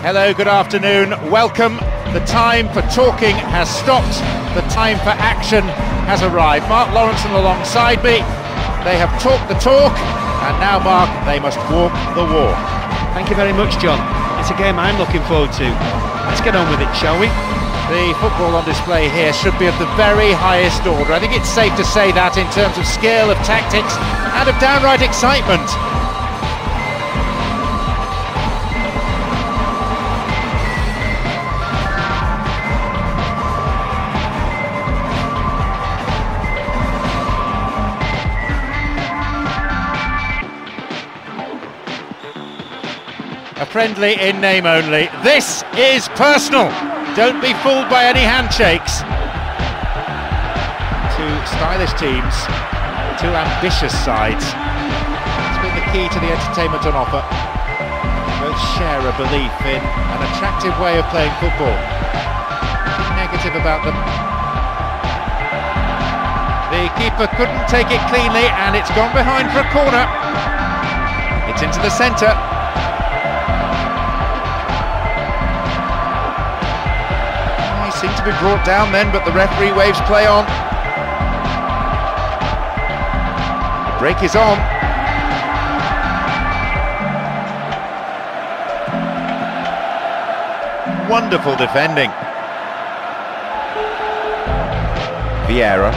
Hello, good afternoon, welcome. The time for talking has stopped, the time for action has arrived. Mark Lawrenson alongside me, they have talked the talk, and now, Mark, they must walk the walk. Thank you very much, John. It's a game I'm looking forward to. Let's get on with it, shall we? The football on display here should be of the very highest order. I think it's safe to say that in terms of scale, of tactics, and of downright excitement. A friendly in name only. This is personal. Don't be fooled by any handshakes. Two stylish teams, two ambitious sides. It's been the key to the entertainment on offer. Both share a belief in an attractive way of playing football. Nothing negative about them. The keeper couldn't take it cleanly, and it's gone behind for a corner. It's into the centre. Seem to be brought down then, but the referee waves play on. The break is on. Wonderful defending. Vieira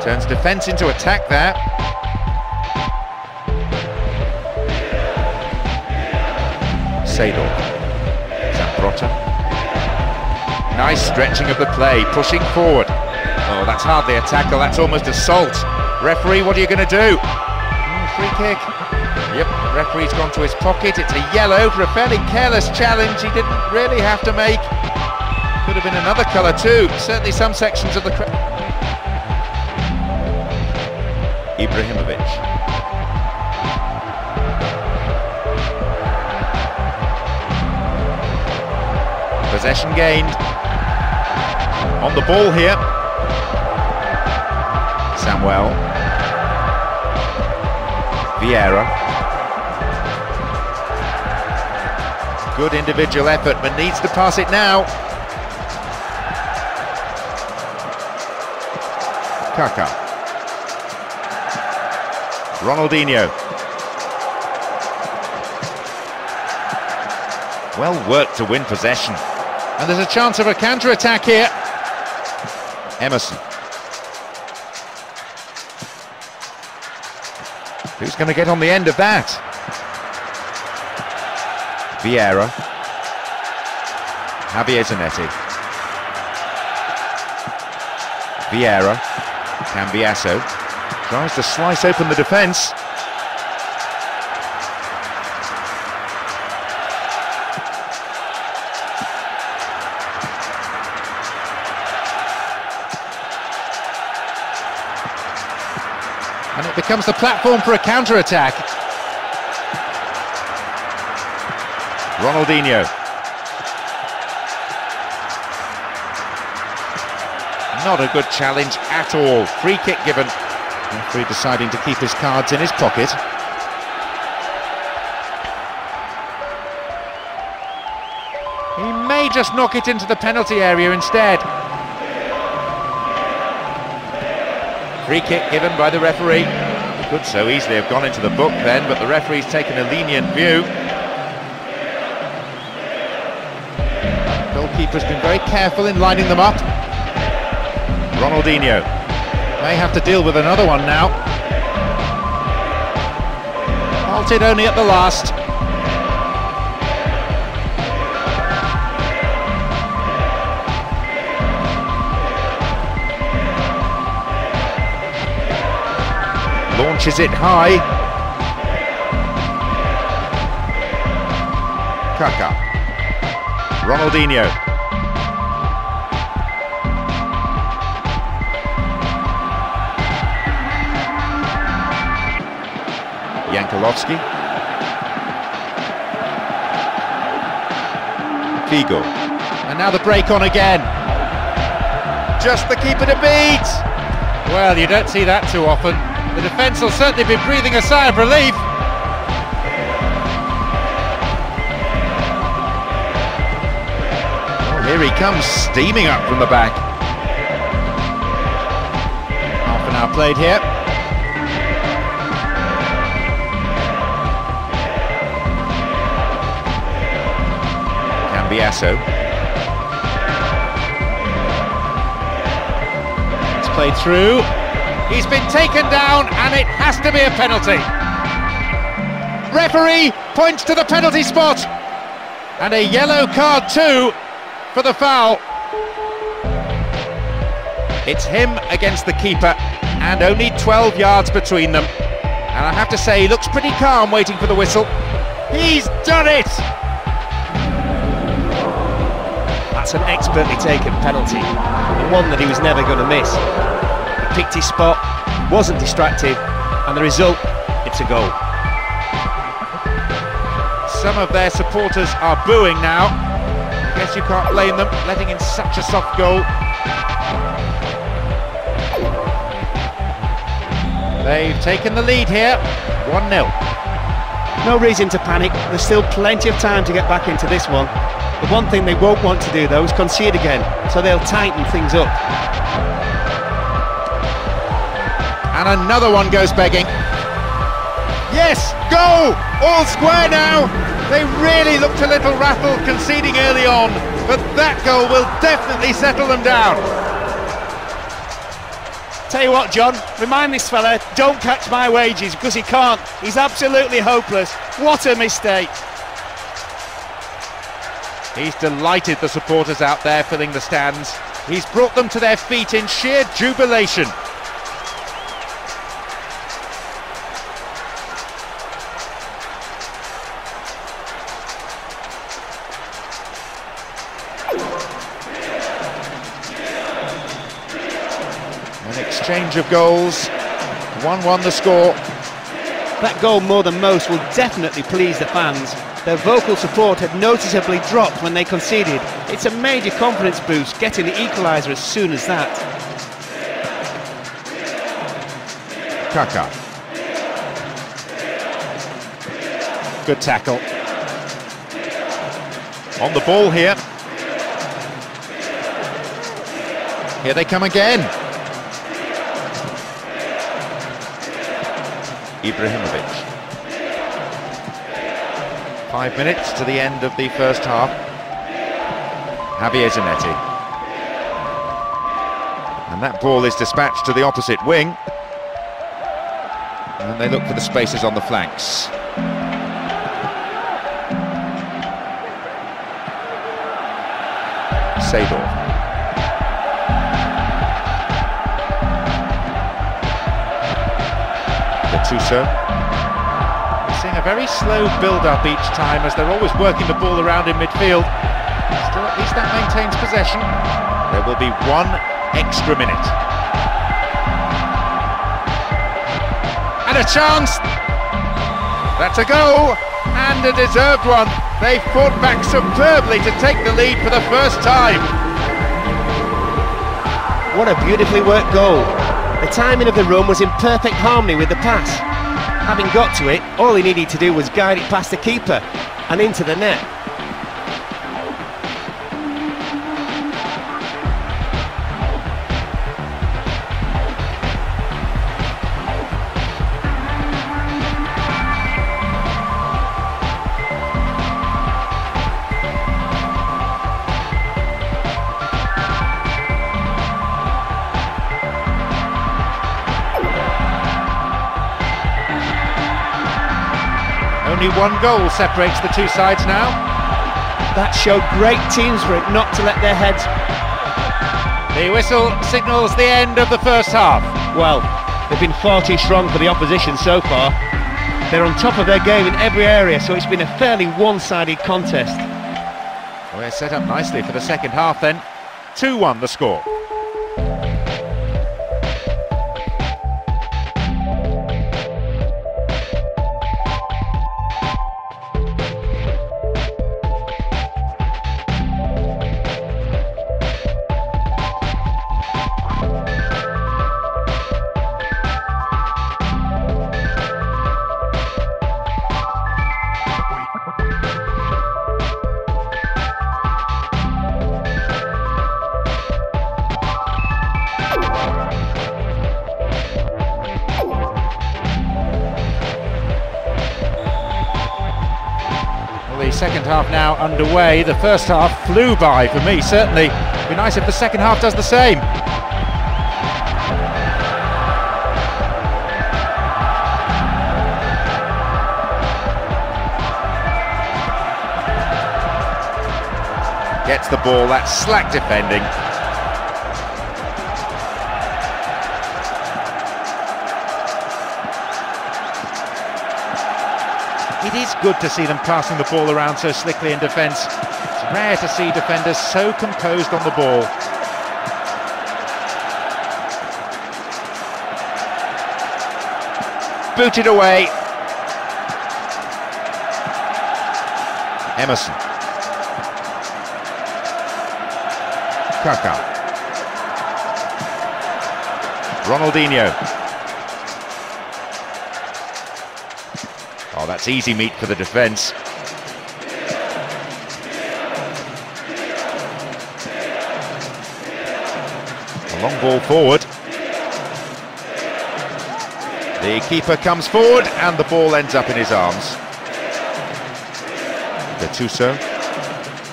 turns defence into attack there. Seydorf. Nice stretching of the play, pushing forward. Oh, that's hardly a tackle, that's almost assault. Referee, what are you going to do? Free kick. Yep, referee's gone to his pocket. It's a yellow for a fairly careless challenge he didn't really have to make. Could have been another colour too. Certainly some sections of the crowd. Ibrahimovic. Possession gained. On the ball here. Samuel. Vieira. Good individual effort, but needs to pass it now. Kaka. Ronaldinho. Well worked to win possession. And there's a chance of a counter-attack here. Emerson. Who's going to get on the end of that? Vieira. Javier Zanetti. Vieira. Cambiasso. Tries to slice open the defence. And it becomes the platform for a counter-attack. Ronaldinho. Not a good challenge at all. Free kick given. Referee deciding to keep his cards in his pocket. He may just knock it into the penalty area instead. Free kick given by the referee. Could so easily have gone into the book then, but the referee's taken a lenient view. Goalkeeper's been very careful in lining them up. Ronaldinho may have to deal with another one now. Halted only at the last. Launches it high. Kaka. Ronaldinho. Yankolovsky. Figo. And now the break on again. Just the keeper to beat. Well, you don't see that too often. The defence will certainly be breathing a sigh of relief. Oh, here he comes, steaming up from the back. Half an hour played here. Cambiasso. It's played through. He's been taken down and it has to be a penalty. Referee points to the penalty spot. And a yellow card too for the foul. It's him against the keeper and only 12 yards between them. And I have to say, he looks pretty calm waiting for the whistle. He's done it! That's an expertly taken penalty, and one that he was never going to miss. He picked his spot, wasn't distracted, and the result, it's a goal. Some of their supporters are booing now. Guess you can't blame them, letting in such a soft goal. They've taken the lead here, 1-0. No reason to panic, there's still plenty of time to get back into this one. The one thing they won't want to do though is concede again, so they'll tighten things up. And another one goes begging. Yes, goal! All square now! They really looked a little rattled conceding early on, but that goal will definitely settle them down. Tell you what, John, remind this fella, don't catch my wages, because he can't. He's absolutely hopeless. What a mistake. He's delighted the supporters out there filling the stands. He's brought them to their feet in sheer jubilation. An exchange of goals, 1-1 the score. That goal more than most will definitely please the fans. Their vocal support had noticeably dropped when they conceded. It's a major confidence boost getting the equaliser as soon as that. Kaka. Good tackle. On the ball here. Here they come again. Ibrahimovic. 5 minutes to the end of the first half. Javier Zanetti. And that ball is dispatched to the opposite wing. And they look for the spaces on the flanks. Seydorf. Gattuso. Seeing a very slow build-up each time as they're always working the ball around in midfield. Still, at least that maintains possession. There will be 1 extra minute. And a chance! That's a goal! And a deserved one. They fought back superbly to take the lead for the first time. What a beautifully worked goal. The timing of the run was in perfect harmony with the pass. Having got to it, all he needed to do was guide it past the keeper and into the net. Only 1 goal separates the two sides now. That showed great team spirit not to let their heads... The whistle signals the end of the first half. Well, they've been far too strong for the opposition so far. They're on top of their game in every area, so it's been a fairly one-sided contest. We're set up nicely for the second half then. 2-1 the score. The second half now underway. The first half flew by for me, certainly. It'd be nice if the second half does the same. Gets the ball, that's slack defending. It is good to see them passing the ball around so slickly in defence. It's rare to see defenders so composed on the ball. Booted away. Emerson. Kaka. Ronaldinho. Oh, that's easy meat for the defence. A long ball forward. The keeper comes forward and the ball ends up in his arms. Gattuso.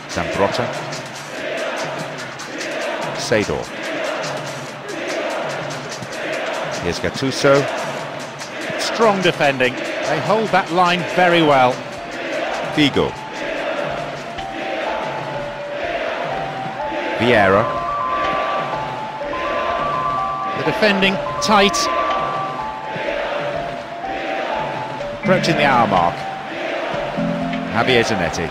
Zambrotta. Sador. Here's Gattuso. Strong defending. They hold that line very well. Figo. Vieira. The defending tight. Approaching the hour mark. Javier Zanetti.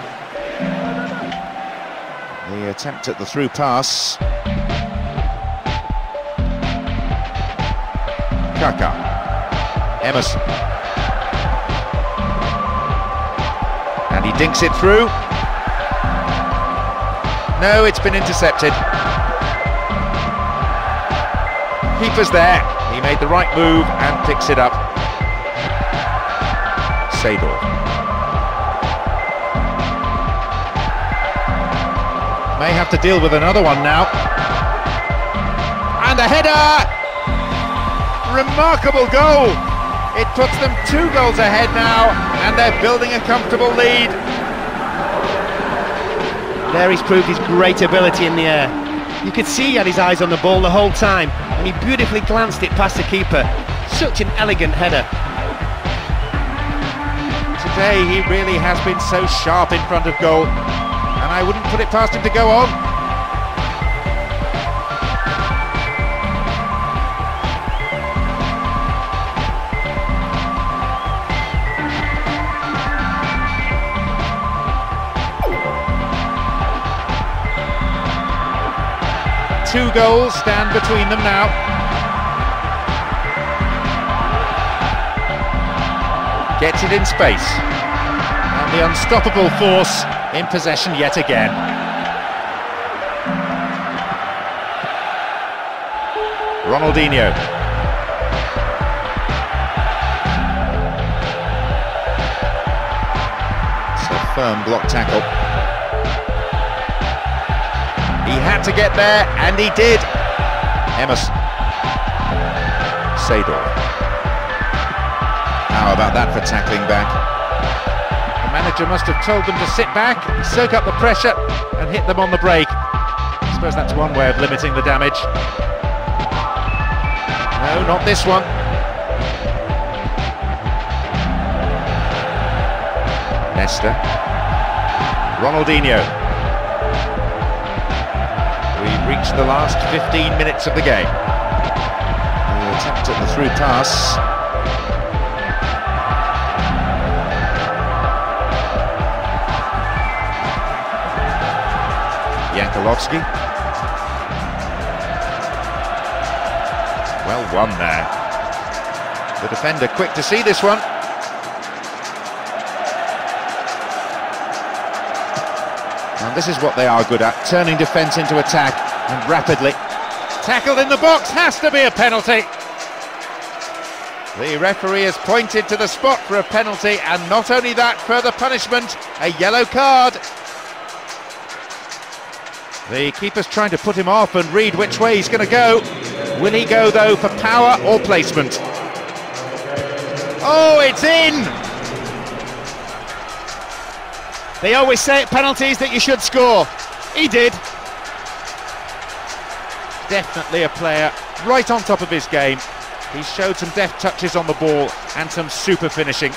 The attempt at the through pass. Kaka. Emerson. And he dinks it through. No, it's been intercepted. Keeper's there. He made the right move and picks it up. Sador. May have to deal with another one now. And a header! Remarkable goal! It puts them 2 goals ahead now, and they're building a comfortable lead. There he's proved his great ability in the air. You could see he had his eyes on the ball the whole time, and he beautifully glanced it past the keeper. Such an elegant header. Today he really has been so sharp in front of goal, and I wouldn't put it past him to go on. Two goals stand between them now. Gets it in space. And the unstoppable force in possession yet again. Ronaldinho. It's a firm block tackle. He had to get there, and he did. Emerson. Sador. How about that for tackling back? The manager must have told them to sit back, soak up the pressure, and hit them on the break. I suppose that's one way of limiting the damage. No, not this one. Nesta. Ronaldinho. We've reached the last 15 minutes of the game. The attempt at the through pass. Yankolovsky. Well won there. The defender quick to see this one. And this is what they are good at, turning defence into attack, and rapidly. Tackled in the box, has to be a penalty. The referee has pointed to the spot for a penalty, and not only that, further punishment, a yellow card. The keeper's trying to put him off and read which way he's going to go. Will he go, though, for power or placement? Oh, it's in! They always say at penalties that you should score. He did. Definitely a player right on top of his game. He showed some deft touches on the ball and some super finishing.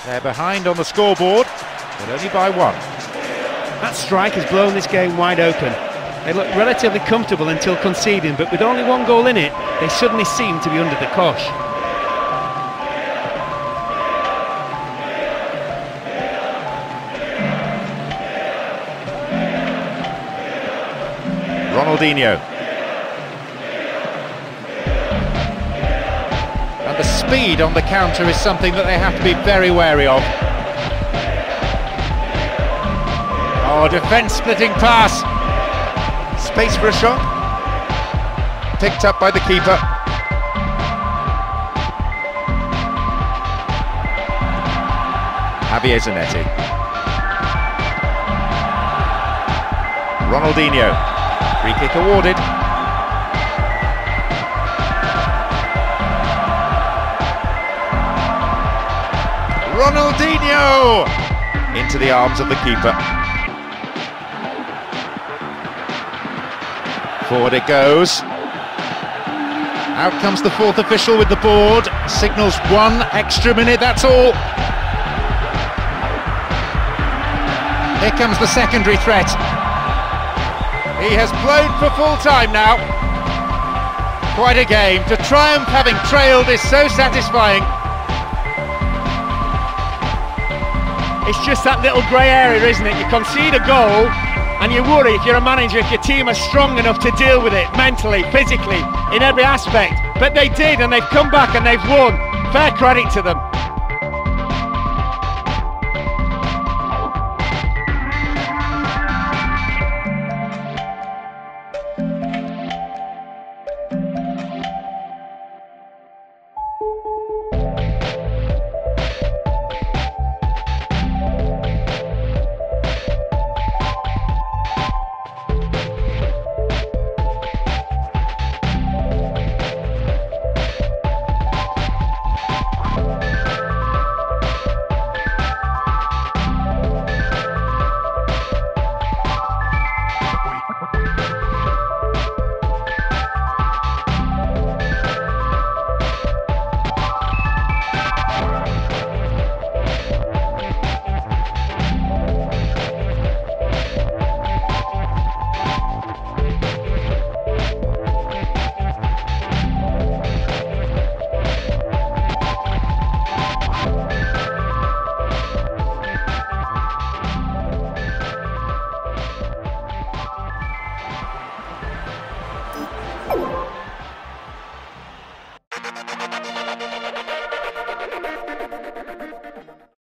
They're behind on the scoreboard, but only by one. That strike has blown this game wide open. They looked relatively comfortable until conceding, but with only one goal in it, they suddenly seem to be under the cosh. Ronaldinho. And the speed on the counter is something that they have to be very wary of. Oh, defence-splitting pass. Space for a shot. Picked up by the keeper. Javier Zanetti. Ronaldinho. Free kick awarded. Ronaldinho! Into the arms of the keeper. Forward it goes. Out comes the fourth official with the board. Signals 1 extra minute, that's all. Here comes the secondary threat. He has blown for full time now. Quite a game. To triumph having trailed is so satisfying. It's just that little grey area, isn't it? You concede a goal and you worry if you're a manager if your team are strong enough to deal with it mentally, physically, in every aspect. But they did, and they've come back and they've won. Fair credit to them.